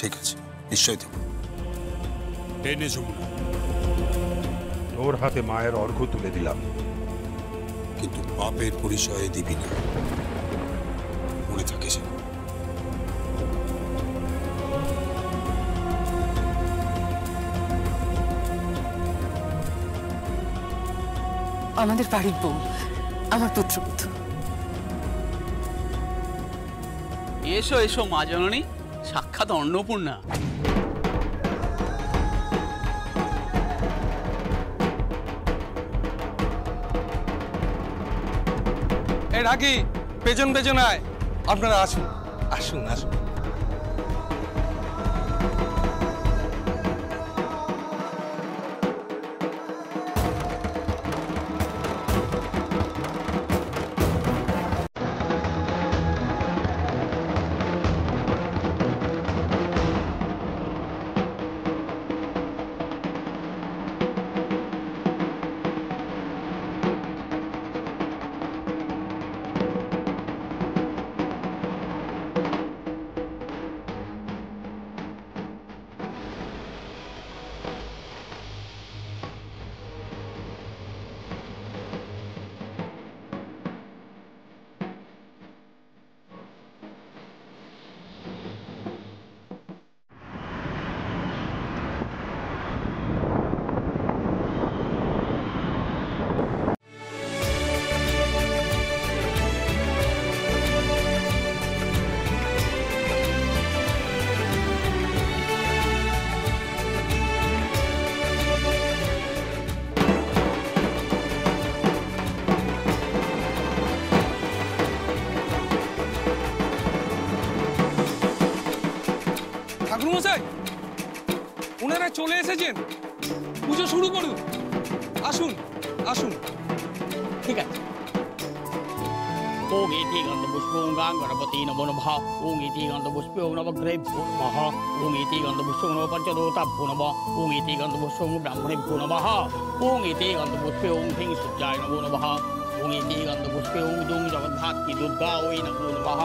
ঠিক আছে, নিশ্চয়ই দেব। এনে যমুনা, তোর হাতে মায়ের অর্ঘ্য তুলে দিলাম, কিন্তু বাপের পরিচয়ে দিবি না, মনে থাকে যেন। আমাদের বাড়ির বউ, আমার পুত্রবধূ। এসো এসো মা জননী, সাক্ষাৎ অন্নপূর্ণা। এই ঢাকি, পেছন পেছন আয়। আপনারা আসুন আসুন আসুন। ঠাকুরমশাই, ওনারা চলে এসেছেন, পুজো শুরু করুন। আসুন আসুন। ঠিক আছে। ওং ইতি গন্ধপুষ্পং গাং গণপতি নমো নমঃ। ওং ইতি গন্ধপুষ্পং নবগ্রহেভ্যো নমঃ। ওং ইতি গন্ধপুষ্পং নব পঞ্চদোতাভ্যো নমঃ। ওং ইতি গন্ধপুষ্পং ব্রাহ্মণেভ্যো নমঃ। ওং ইতি গন্ধপুষ্পে ওং হ্রিং সূর্যায় নমো নমঃ। ওং ইতি গন্ধপুষ্পে ওং দুং জগদ্ধাত্রী দুর্গা ওই নমো নমঃ।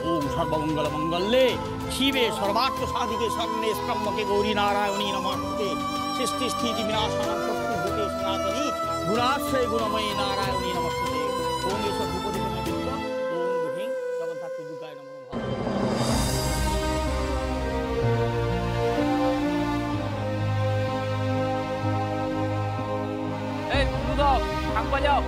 ওং সর্বমঙ্গলমঙ্গলে শিবে সর্বার্থ সাধিকে শরণ্যে ত্র্যম্বকে গৌরী নারায়ণী নমস্তে। সৃষ্টি স্থিতি বিনাশানাং শক্তি ভূতে সনাতনী গুণাশ্রয় গুণময়ী নারায়ণী নমস্তে। ওং ঈশ্বর ভূপতি বিদ্যা ওং হ্রিং জগদ্ধাত্রী দুর্গায় নমো নমঃ। এই দুধ দাও, ভাগ বাজাও।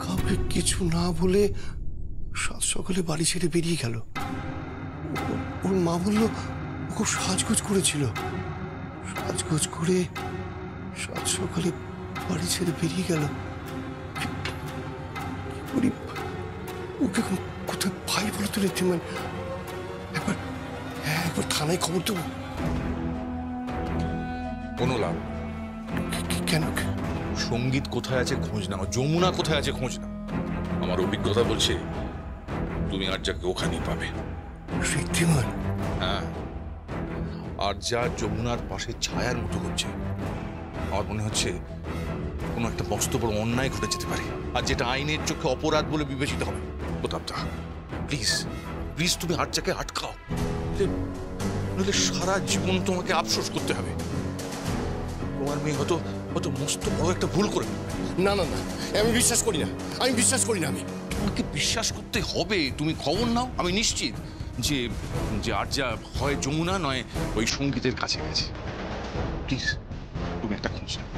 কাউকে কিছু না বলে সাত সকালে বাড়ি ছেড়ে বেরিয়ে গেল। ওর মা বলল ও খুব সাজগোজ করেছিল। সাজগোজ করে সাত সকালে বাড়ি ছেড়ে বেরিয়ে গেল। ওকে কোথায় ভাই বলে তো ঋদ্ধিমান। একবার থানায় খবর দেবো। কোনো লাভ কেন? সঙ্গীত কোথায় আছে খোঁজ নাও, যমুনা কোথায় আছে খোঁজ নাও। আমার অভিজ্ঞতা বলছে তুমি আর যাকে ওখানেই পাবে। ঋদ্ধিমান? হ্যাঁ, আর যা যমুনার পাশে ছায়ার মতো হচ্ছে, আমার মনে হচ্ছে কোনো একটা মস্ত বড় অন্যায় ঘটে যেতে পারে, আর যেটা আইনের চোখে অপরাধ বলে বিবেচিত হবে। প্রতাপদা, প্লিজ প্লিজ তুমি আর যাকে আটকাও, নইলে সারা জীবন তোমাকে আফসোস করতে হবে। তোমার মেয়ে হয়তো হয়তো মস্ত বড় একটা ভুল করে। না না না, আমি বিশ্বাস করি না, আমি বিশ্বাস করি না। তোমাকে বিশ্বাস করতে হবে। তুমি খবর নাও, আমি নিশ্চিত যে যে আর যা হয় যমুনা নয় ওই সঙ্গীতের কাছে গেছে। প্লিজ তুমি একটা খোঁজ নাও।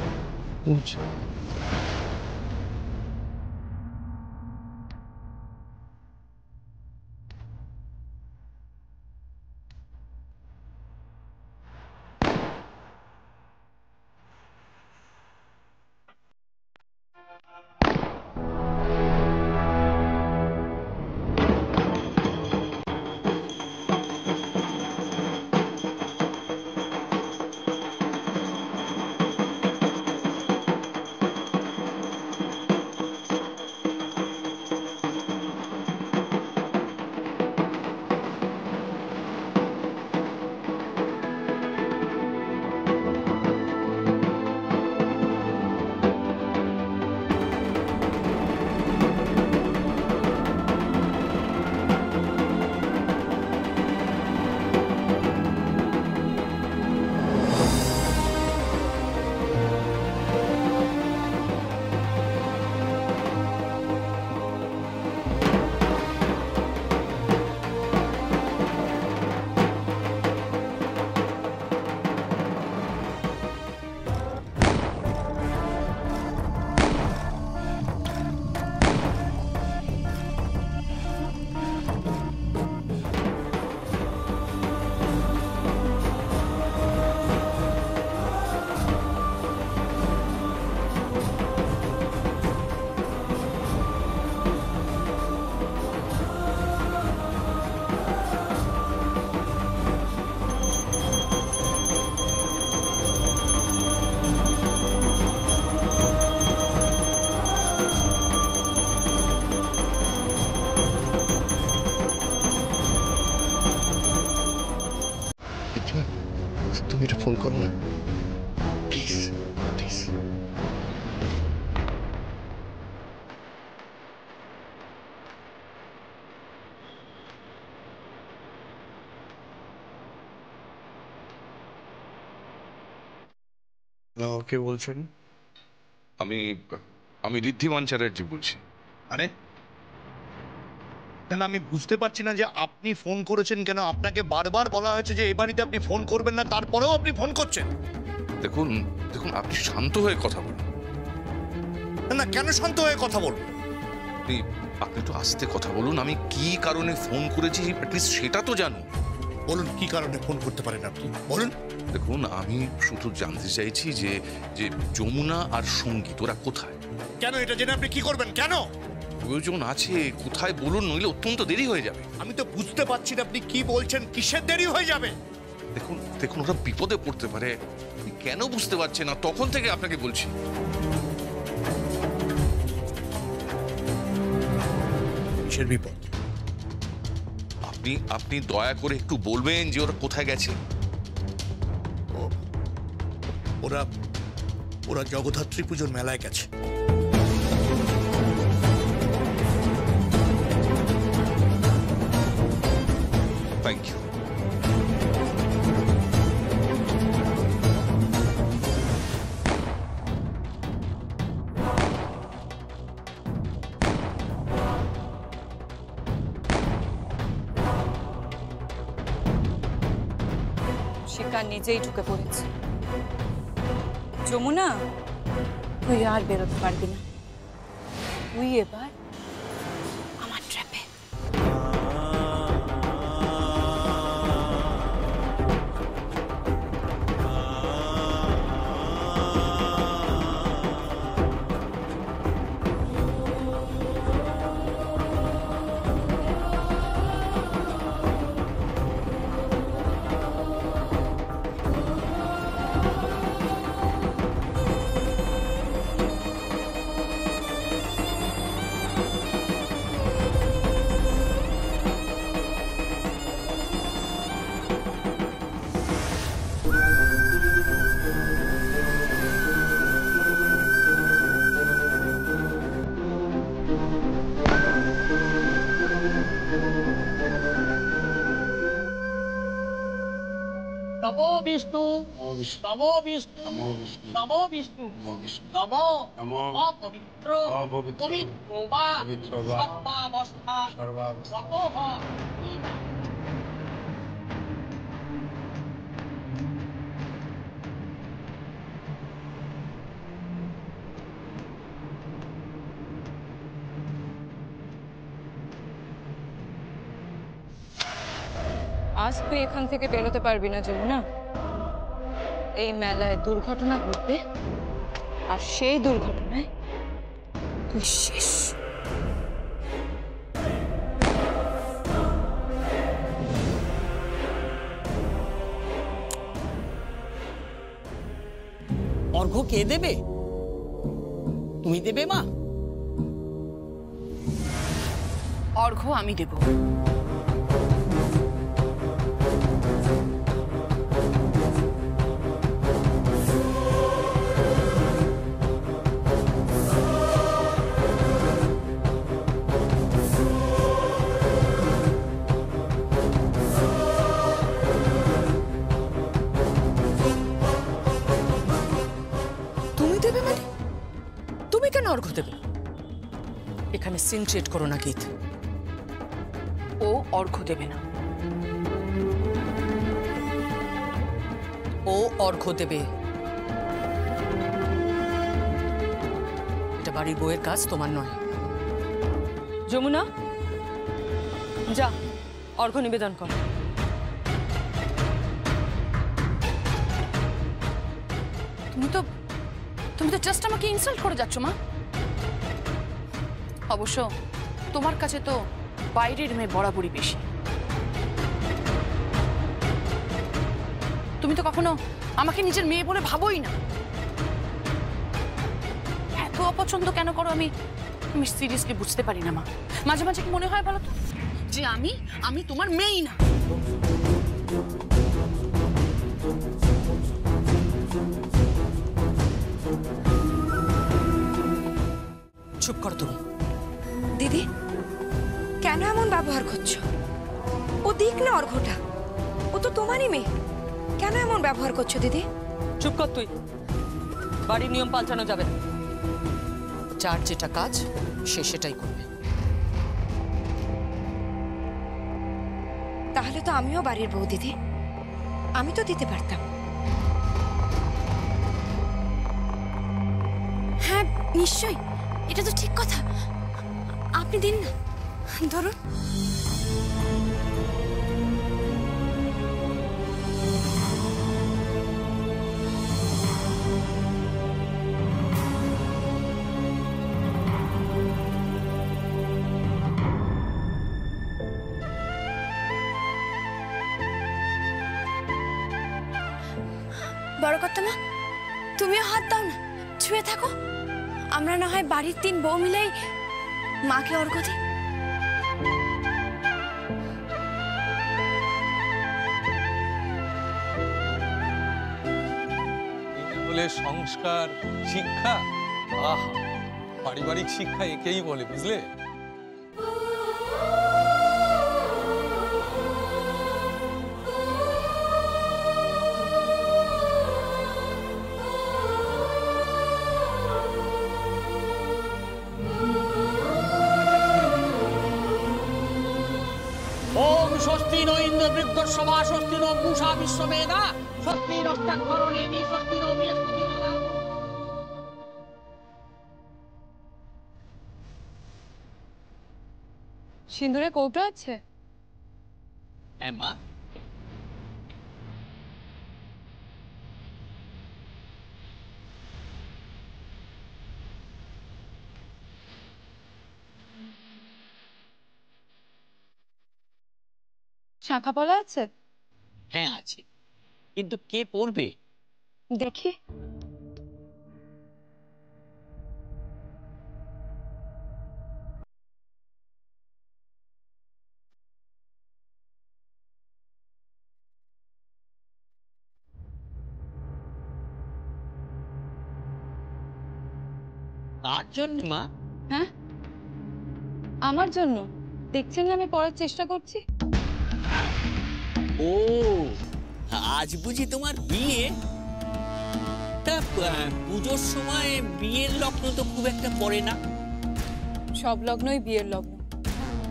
কে বলছেন? আমি আমি ঋদ্ধিমান চ্যাটার্জি বলছি। আরে কেন আমি বুঝতে পারছি না যে আপনি ফোন করেছেন কেন। আপনাকে বারবার বলা হয়েছে যে এই বাড়িতে আপনি ফোন করবেন না, তারপরেও আপনি ফোন করছেন। দেখুন দেখুন, আপনি শান্ত হয়ে কথা বলুন। না কেন শান্ত হয়ে কথা বলবো? আপনি আপনি একটু আস্তে কথা বলুন। আমি কি কারণে ফোন করেছি অ্যাটলিস্ট সেটা তো জানুন। বলুন কি কারণে ফোন করতে পারেন আপনি, বলুন। দেখুন, আমি শুধু জানতে চাইছি যে যে যমুনা আর সঙ্গীত ওরা কোথায়? কেন এটা জেনে আপনি কি করবেন? কেন? প্রয়োজন আছে, কোথায় বলুন, নইলে অত্যন্ত দেরি হয়ে যাবে। আমি তো বুঝতে পারছি না আপনি কি বলছেন। কিসের দেরি হয়ে যাবে? দেখুন দেখুন, ওরা বিপদে পড়তে পারে। আপনি কেন বুঝতে পারছেন না? তখন থেকে আপনাকে বলছি। কিসের বিপদ? আপনি আপনি দয়া করে একটু বলবেন যে ওরা কোথায় গেছে। ওরা ওরা জগদ্ধাত্রী পুজোর মেলায় গেছে। Thank you. শিকার নিজেই ঢুকে পড়েছে। যমুনা, তুই আর বেরোতে পারবি না। তুই এবার আমার ট্র্যাপে। নমো বিষ্ণু, নমো বিষ্ণু, নমো বিষ্ণু, নমো অপবিত্র, পবিত্র বা সর্বাবস্থা সর্বহ। আজ তুই এখান থেকে বেরোতে পারবি না যমুনা। এই মেলায় দুর্ঘটনা ঘটবে, আর সেই দুর্ঘটনায় তুই শেষ। অর্ঘ্য কে দেবে? তুমি দেবে মা? অর্ঘ্য আমি দেব। তুমি দেবে মানে? তুমি কেন অর্ঘ্য দেবে? এখানে সিন ক্রিয়েট করো না গীত। ও অর্ঘ্য দেবে না। ও অর্ঘ্য দেবে। এটা বাড়ির বউয়ের কাজ, তোমার নয়। যমুনা, যা অর্ঘ্য নিবেদন কর। তুমি তো জাস্ট আমাকে ইনসাল্ট করে যাচ্ছ মা। অবশ্য তোমার কাছে তো বাইরের মেয়ে বরাবরই বেশি। তুমি তো কখনো আমাকে নিজের মেয়ে বলে ভাবোই না। এত অপছন্দ কেন করো আমি সিরিয়াসলি বুঝতে পারি না মা। মাঝে মাঝে কি মনে হয় বলো তো যে আমি তোমার মেয়েই না। চুপ কর তুমি। দিদি, কেন এমন ব্যবহার করছো? ও দিক না অর্ঘ্যটা, ও তো তোমারই মেয়ে। কেন এমন ব্যবহার করছো দিদি? চুপ কর তুই। বাড়ির নিয়ম পাল্টানো যাবে না। যার যেটা কাজ সে সেটাই করবে। তাহলে তো আমিও বাড়ির বউ দিদি, আমি তো দিতে পারতাম। হ্যাঁ নিশ্চয়ই, এটা তো ঠিক কথা। আপনি দিন না, ধরুন। বড় কর্তামা, তুমিও হাত দাও না, ছুঁয়ে থাকো। আমরা না হয় বাড়ির 3 বউ মিলেই মাকে অর্ঘ্য দিই। বলে সংস্কার শিক্ষা, আহা, পারিবারিক শিক্ষা একেই বলে, বুঝলে? ওম স্বস্তি নো ইন্দ্র বৃদ্ধস্বভা স্বস্তি নো পূষা বিশ্ববেদা স্বস্তি নষ্টাক্ষরণেমি স্বস্তি নো বৃহস্পতি। সিঁদুরে কৌটো আছে? হ্যাঁ মা। শাঁখা পলা আছে? হ্যাঁ আছে, কিন্তু কে পড়বে? দেখি। তার জন্য মা? হ্যাঁ, আমার জন্য। দেখছেন না আমি পড়ার চেষ্টা করছি। ও, আজ বুঝি তোমার বিয়ে? তা পুজোর সময় বিয়ের লগ্ন তো খুব একটা পড়ে না। সব লগ্নই বিয়ের লগ্ন,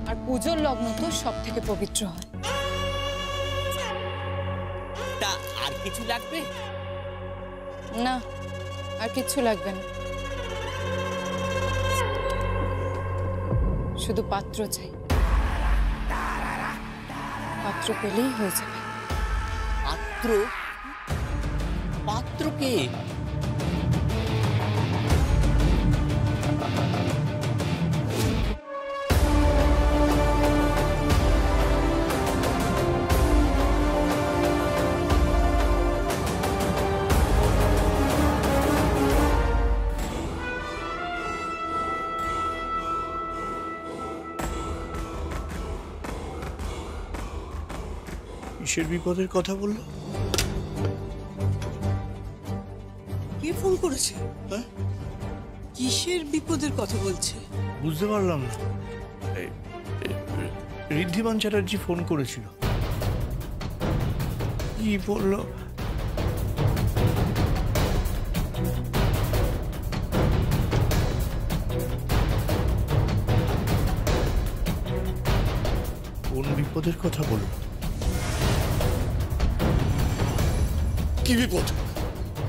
আর পুজোর লগ্ন তো সব থেকে পবিত্র হয়। তা আর কিছু লাগবে? না, আর কিচ্ছু লাগবে না, শুধু পাত্র চাই। পাত্র পেলেই হয়ে যাবে। পাত্র? পাত্র কে? কিসের বিপদের কথা বললো? কে ফোন করেছে? হ্যাঁ, কিসের বিপদের কথা বলছে? বুঝতে পারলাম না। ঋদ্ধিমান চ্যাটার্জি ফোন করেছিল। কি বললো? কোন বিপদের কথা বললো? কি বিপদ?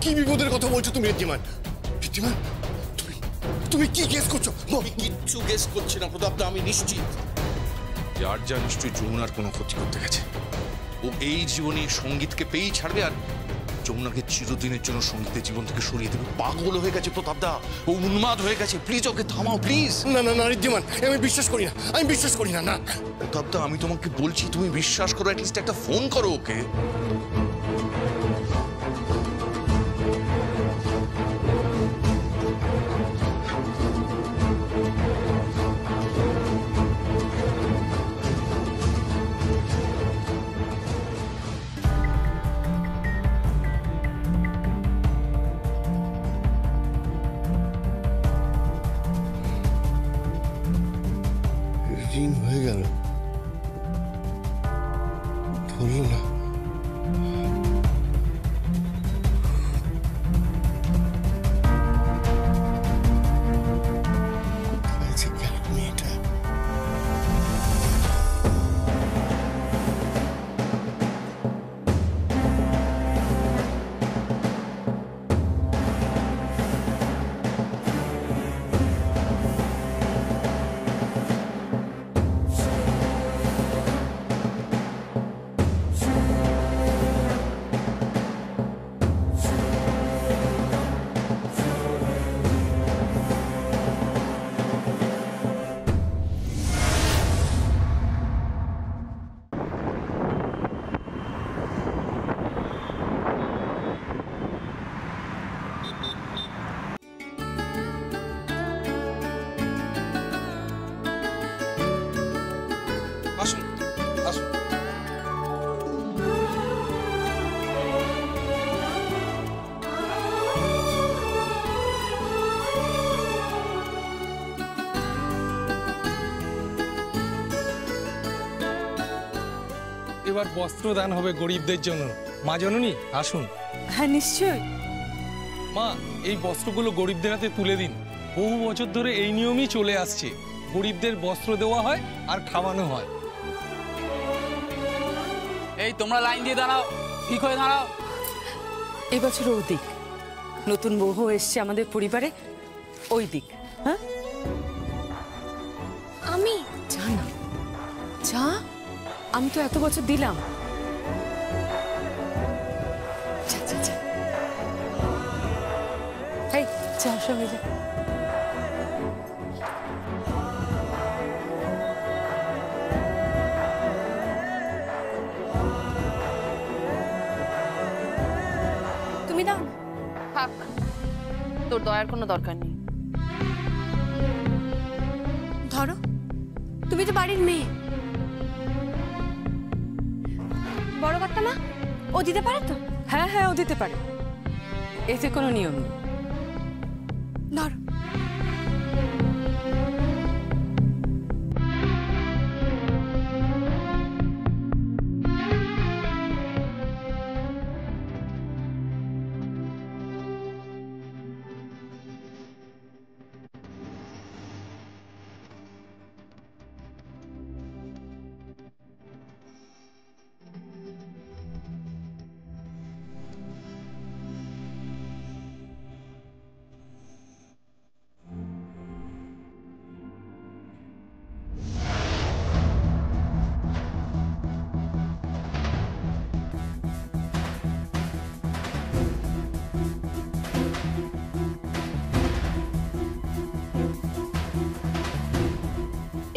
কি বিপদের কথা বলছো তুমি ঋদ্ধিমান? ঋদ্ধিমান, তুমি কি গেস করছো? আমি কিচ্ছু গেস করছি না প্রতাপদা, আমি নিশ্চিত যে আর্যা নিশ্চয়ই যমুনার কোনো ক্ষতি করতে গেছে। ও এই জীবনে সঙ্গীতকে পেয়েই ছাড়বে, আর যমুনাকে চিরদিনের জন্য সঙ্গীতের জীবন থেকে সরিয়ে দেবে। পাগল হয়ে গেছে প্রতাপদা, ও উন্মাদ হয়ে গেছে। প্লিজ ওকে থামাও, প্লিজ। না না না ঋদ্ধিমান, আমি বিশ্বাস করি না, আমি বিশ্বাস করি না। না প্রতাপদা, আমি তোমাকে বলছি তুমি বিশ্বাস করো, অ্যাটলিস্ট একটা ফোন করো ওকে। দিন হয়ে গেল, ধরলো না। এবার বস্ত্রদান হবে গরিবদের জন্য। মা জননী আসুন। হ্যাঁ নিশ্চয়ই। মা, এই বস্ত্রগুলো গরিবদের হাতে তুলে দিন। বহু বছর ধরে এই নিয়মই চলে আসছে, গরিবদের বস্ত্র দেওয়া হয় আর খাওয়ানো হয়। এই তোমরা লাইন দিয়ে দাঁড়াও, ঠিক হয়ে দাঁড়াও। এবছর ও দিক, নতুন বউ এসছে আমাদের পরিবারে, ওই দিক। হ্যাঁ আমি যা না, যা, আমি তো এত বছর দিলাম। যা যা যা, এই যা সঙ্গে যা। তুমি দাও। থাক, তোর দয়ার কোনো দরকার নেই। ধরো, তুমি তো বাড়ির মেয়ে। বড় কর্তা মা, ও দিতে পারে তো? হ্যাঁ হ্যাঁ, ও দিতে পারে, এতে কোনো নিয়ম নেই। ধরো।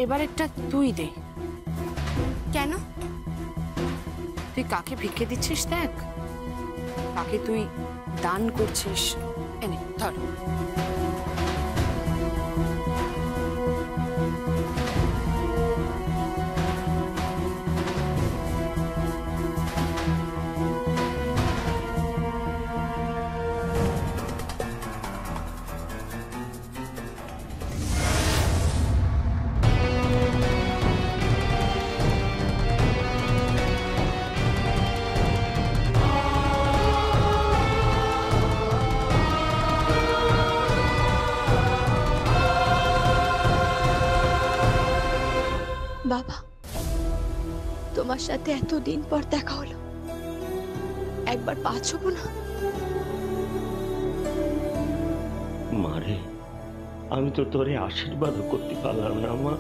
এবার একটা তুই দে। কেন? তুই কাকে ভিক্ষে দিচ্ছিস দেখ, কাকে তুই দান করছিস। এনে ধর। বাবা, তোমার সাথে এতদিন পর দেখা হলো, একবার পা ছুবো না? মারে, আমি তো তোরে আশীর্বাদও করতে পারলাম না মা।